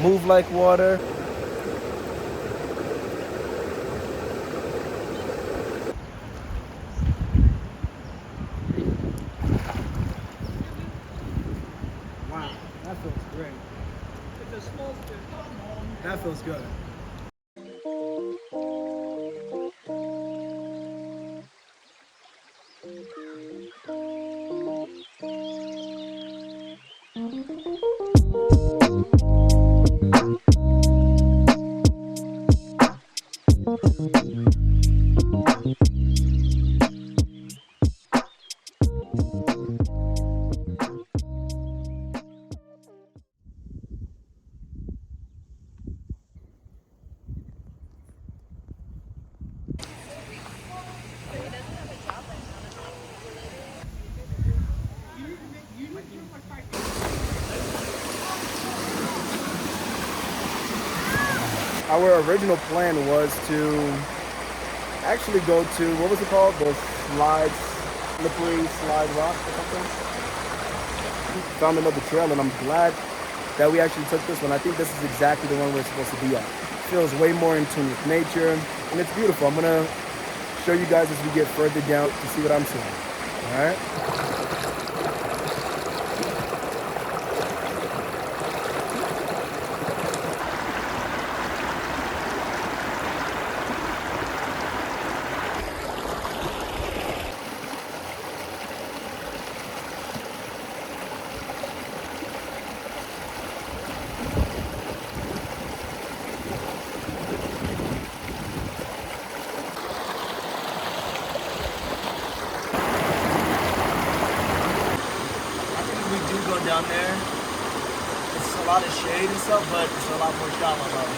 move like water. Wow, that feels great. That feels good. Our original plan was to actually go to, what was it called? The slippery slide rock or something. Found another trail, and I'm glad that we actually took this one. I think this is exactly the one we're supposed to be at. Feels way more in tune with nature, and it's beautiful. I'm gonna show you guys as we get further down to see what I'm seeing. All right. Down there, it's a lot of shade and stuff, but it's a lot more shallow level.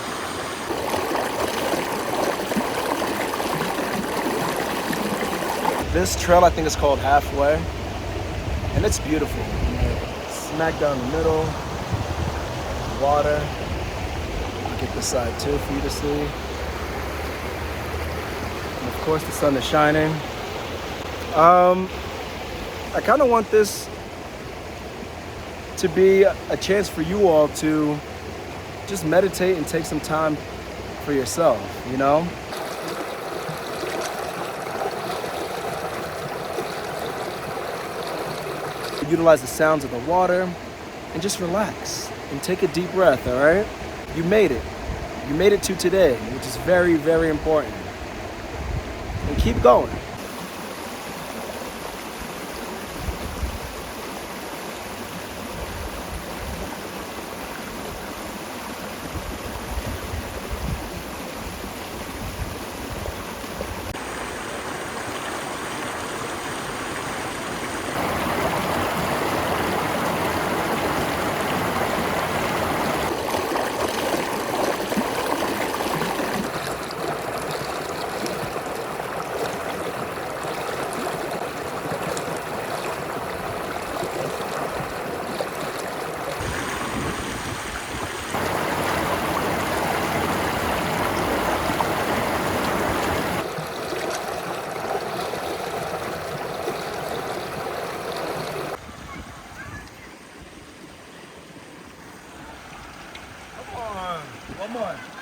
This trail I think is called Halfway, and it's beautiful. Smack down the middle, water. I'll get this side too for you to see. And of course the sun is shining. I kind of want this to be a chance for you all to just meditate and take some time for yourself, you know? Utilize the sounds of the water and just relax and take a deep breath, all right? You made it. You made it to today, which is very, very important. And keep going. One more.